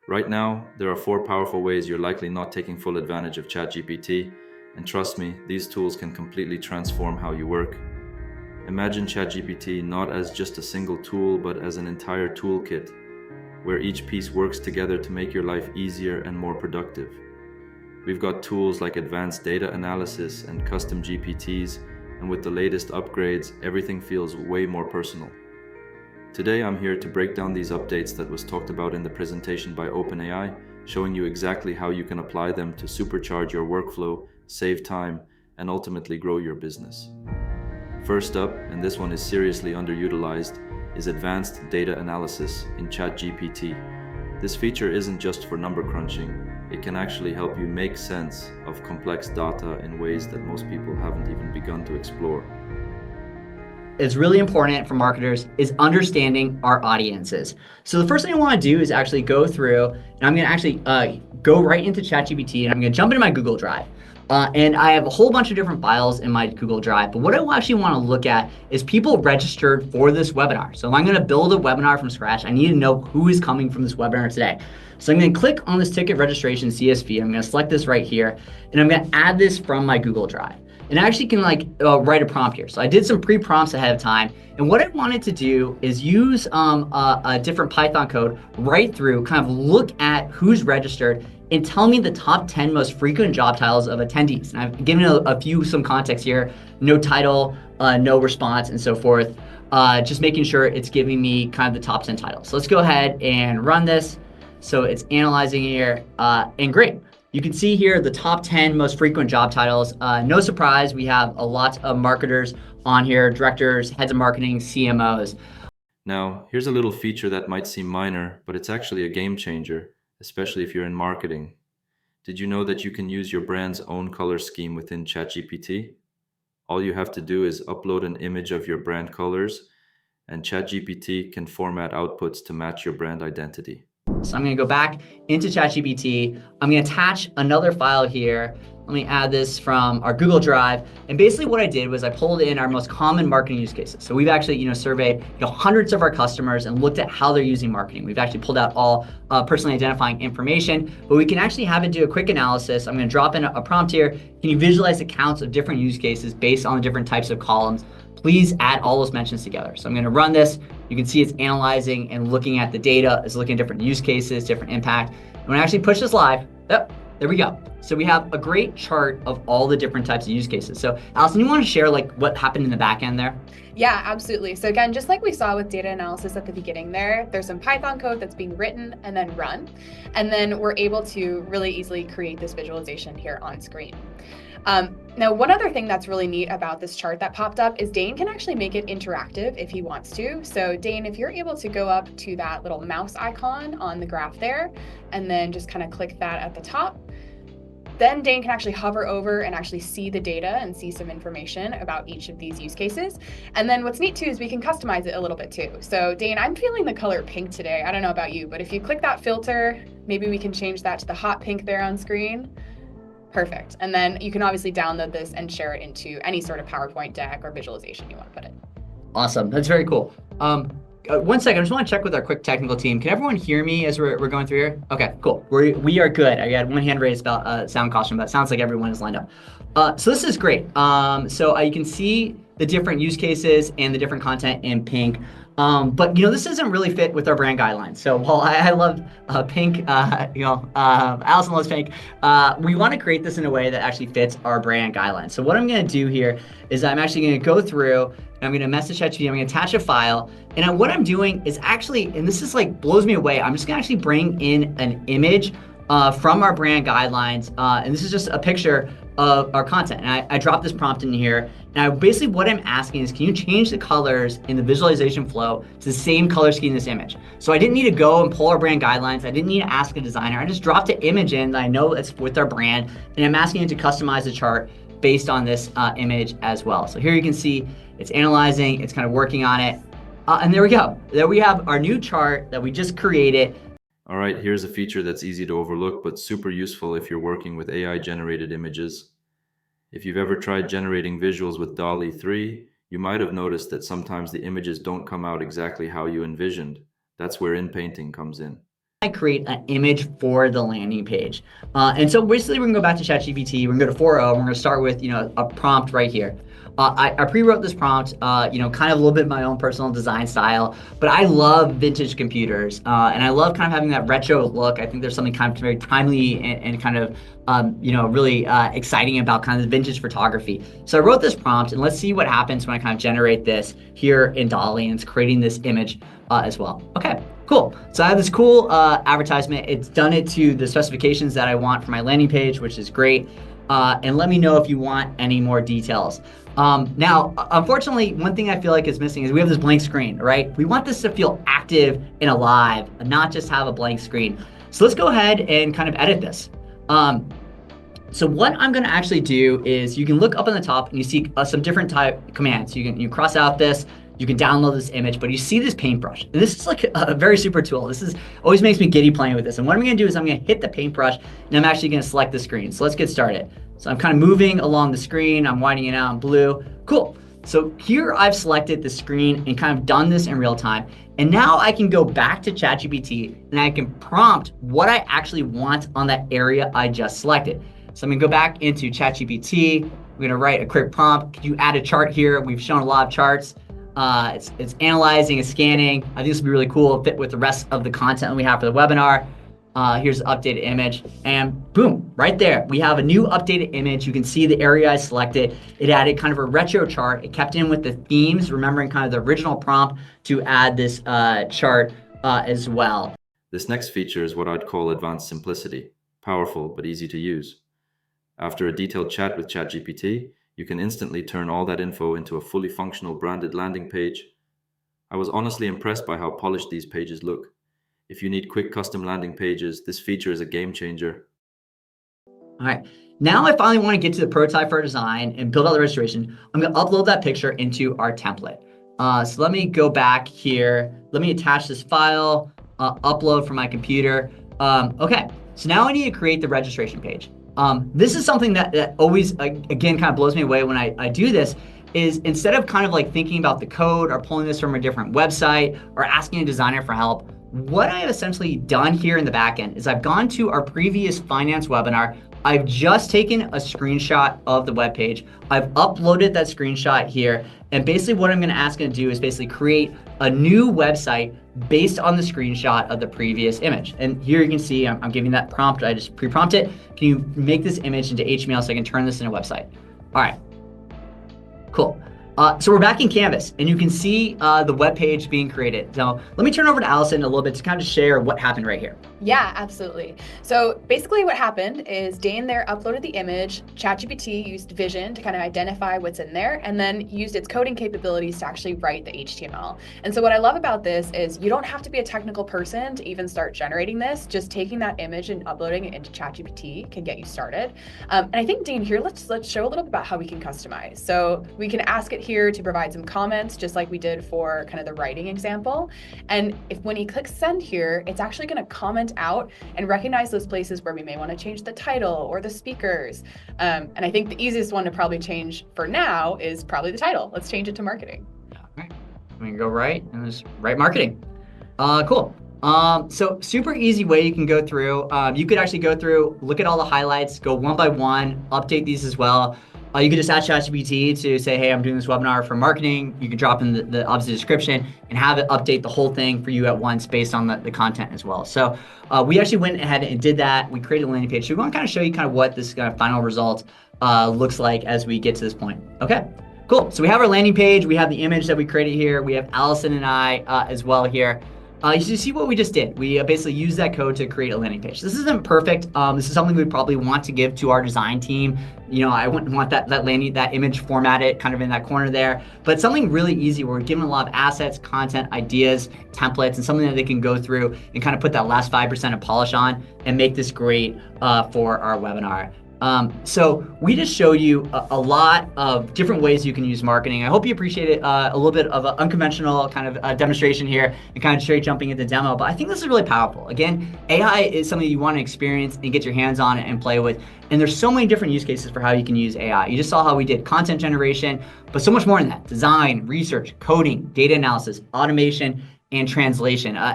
Right now, there are 4 powerful ways you're likely not taking full advantage of ChatGPT, and trust me, these tools can completely transform how you work. Imagine ChatGPT not as just a single tool, but as an entire toolkit, where each piece works together to make your life easier and more productive. We've got tools like advanced data analysis and custom GPTs, and with the latest upgrades, everything feels way more personal. Today I'm here to break down these updates that was talked about in the presentation by OpenAI, showing you exactly how you can apply them to supercharge your workflow, save time, and ultimately grow your business. First up, and this one is seriously underutilized, is advanced data analysis in ChatGPT. This feature isn't just for number crunching, it can actually help you make sense of complex data in ways that most people haven't even begun to explore. Is really important for marketers is understanding our audiences. So the first thing I want to do is actually go through, and I'm going to actually go right into ChatGPT, and I'm going to jump into my Google Drive. And I have a whole bunch of different files in my Google Drive, but what I actually want to look at is people registered for this webinar. So if I'm going to build a webinar from scratch, I need to know who is coming from this webinar today. So I'm going to click on this ticket registration CSV. I'm going to select this right here, and I'm going to add this from my Google Drive. And I actually can write a prompt here. So I did some pre-prompts ahead of time. And what I wanted to do is use a different Python code right through, kind of look at who's registered and tell me the top 10 most frequent job titles of attendees. And I've given some context here, no title, no response, and so forth. Just making sure it's giving me kind of the top 10 titles. So let's go ahead and run this. So it's analyzing here, and great. You can see here the top 10 most frequent job titles. No surprise, we have a lot of marketers on here, directors, heads of marketing, CMOs. Now, here's a little feature that might seem minor, but it's actually a game changer, especially if you're in marketing. Did you know that you can use your brand's own color scheme within ChatGPT? All you have to do is upload an image of your brand colors, and ChatGPT can format outputs to match your brand identity. So I'm going to go back into ChatGPT. I'm going to attach another file here. Let me add this from our Google Drive. And basically what I did was I pulled in our most common marketing use cases. So we've actually surveyed hundreds of our customers and looked at how they're using marketing. We've actually pulled out all personally identifying information, but we can actually have it do a quick analysis. I'm going to drop in a prompt here. Can you visualize the counts of different use cases based on the different types of columns? Please add all those mentions together. So I'm going to run this. You can see it's analyzing and looking at the data. It's looking at different use cases, different impact. And when I actually push this live, there we go. So we have a great chart of all the different types of use cases. So Allison, you want to share what happened in the back end there? Yeah, absolutely. So again, just like we saw with data analysis at the beginning there's some Python code that's being written and then run. And then we're able to really easily create this visualization here on screen. Now, one other thing that's really neat about this chart that popped up is Dane can actually make it interactive if he wants to. So Dane, if you're able to go up to that little mouse icon on the graph there, and then just kind of click that at the top, then Dane can actually hover over and actually see the data and see some information about each of these use cases. And then what's neat too is we can customize it a little bit too. So Dane, I'm feeling the color pink today. I don't know about you, but if you click that filter, maybe we can change that to the hot pink there on screen. Perfect. And then you can obviously download this and share it into any sort of PowerPoint deck or visualization you want to put in. Awesome. That's very cool. 1 second. I just want to check with our quick technical team. Can everyone hear me as we're going through here? Okay, cool. We are good. I had one hand raised about sound caution, but it sounds like everyone is lined up. So this is great. So you can see the different use cases and the different content in pink. But this doesn't really fit with our brand guidelines. So while I love pink, Allison loves pink, we want to create this in a way that actually fits our brand guidelines. So what I'm going to do here is I'm actually going to go through and I'm going to message ChatGPT. I'm going to attach a file. And what I'm doing is actually, and this is blows me away, I'm just going to actually bring in an image from our brand guidelines. And this is just a picture of our content. And I dropped this prompt in here. And basically what I'm asking is, can you change the colors in the visualization flow to the same color scheme in this image? So I didn't need to go and pull our brand guidelines. I didn't need to ask a designer. I just dropped an image in that I know it's with our brand. And I'm asking it to customize the chart based on this image as well. So here you can see it's analyzing, it's kind of working on it. And there we go. There we have our new chart that we just created. All right, here's a feature that's easy to overlook, but super useful if you're working with AI-generated images. If you've ever tried generating visuals with Dall E, you might have noticed that sometimes the images don't come out exactly how you envisioned. That's where Inpainting comes in. I create an image for the landing page. And so basically, we're gonna go back to ChatGPT. We're gonna go to 4.0. We're gonna start with a prompt right here. I pre-wrote this prompt, kind of a little bit my own personal design style, but I love vintage computers, and I love kind of having that retro look. I think there's something kind of very timely and kind of, really exciting about kind of the vintage photography. So I wrote this prompt, and let's see what happens when I kind of generate this here in Dall E, and it's creating this image as well. Okay, cool. So I have this cool advertisement. It's done it to the specifications that I want for my landing page, which is great. And let me know if you want any more details. Now, unfortunately, one thing I feel like is missing is we have this blank screen, right? We want this to feel active and alive, and not just have a blank screen. So let's go ahead and kind of edit this. So what I'm gonna actually do is you can look up on the top and you see some different type commands. You cross out this, you can download this image, but you see this paintbrush. And this is like a very super tool. This is always makes me giddy playing with this. And what I'm gonna do is I'm gonna hit the paintbrush and I'm actually gonna select the screen. So let's get started. So I'm kind of moving along the screen. I'm widening it out in blue. Cool. So here I've selected the screen and kind of done this in real time. And now I can go back to ChatGPT and I can prompt what I actually want on that area I just selected. So I'm gonna go back into ChatGPT. I'm gonna write a quick prompt. Could you add a chart here? We've shown a lot of charts. It's analyzing, it's scanning. I think this would be really cool, fit with the rest of the content we have for the webinar. Here's the updated image, and boom, right there. We have a new updated image. You can see the area I selected. It added kind of a retro chart. It kept in with the themes, remembering kind of the original prompt to add this chart as well. This next feature is what I'd call advanced simplicity, powerful but easy to use. After a detailed chat with ChatGPT, you can instantly turn all that info into a fully functional branded landing page. I was honestly impressed by how polished these pages look. If you need quick custom landing pages, this feature is a game changer. All right, now I finally want to get to the prototype for our design and build out the registration. I'm going to upload that picture into our template. So let me go back here. Let me attach this file, upload from my computer. Okay, so now I need to create the registration page. This is something that always, again, kind of blows me away when I do this, is instead of kind of like thinking about the code or pulling this from a different website or asking a designer for help, what I have essentially done here in the back end is I've gone to our previous finance webinar. I've just taken a screenshot of the web page. I've uploaded that screenshot here. And basically what I'm gonna ask it to do is basically create a new website based on the screenshot of the previous image. And here you can see I'm giving that prompt. I just pre-prompt it. Can you make this image into HTML so I can turn this into a website? All right, cool. So we're back in Canvas and you can see the web page being created. So let me turn over to Allison a little bit to kind of share what happened right here. Yeah, absolutely. So basically what happened is Dane there uploaded the image, ChatGPT used vision to kind of identify what's in there, and then used its coding capabilities to actually write the HTML. And so what I love about this is you don't have to be a technical person to even start generating this. Just taking that image and uploading it into ChatGPT can get you started. And I think, Dane, here, let's show a little bit about how we can customize. So we can ask it here to provide some comments, just like we did for kind of the writing example. And when he clicks send here, it's actually going to comment out and recognize those places where we may want to change the title or the speakers. And I think the easiest one to probably change for now is probably the title. Let's change it to marketing. All right, we can go right and just write marketing. Cool. So super easy way you can go through. You could actually go through, look at all the highlights, go one by one, update these as well. You could just ask ChatGPT to say, hey, I'm doing this webinar for marketing. You can drop in the obviously description and have it update the whole thing for you at once based on the content as well. So we actually went ahead and did that. We created a landing page. So we want to kind of show you kind of what this kind of final result looks like as we get to this point. Okay, cool. So we have our landing page. We have the image that we created here. We have Allison and I as well here. You see what we just did. We basically used that code to create a landing page. This isn't perfect. This is something we probably want to give to our design team. You know, I wouldn't want that image formatted kind of in that corner there, but something really easy where we're giving a lot of assets, content, ideas, templates, and something that they can go through and kind of put that last 5% of polish on and make this great for our webinar. So we just showed you a lot of different ways you can use marketing. I hope you appreciate it, a little bit of an unconventional kind of demonstration here and kind of straight jumping into demo, but I think this is really powerful. Again, AI is something you want to experience and get your hands on it and play with. And there's so many different use cases for how you can use AI. You just saw how we did content generation, but so much more than that: design, research, coding, data analysis, automation, and translation.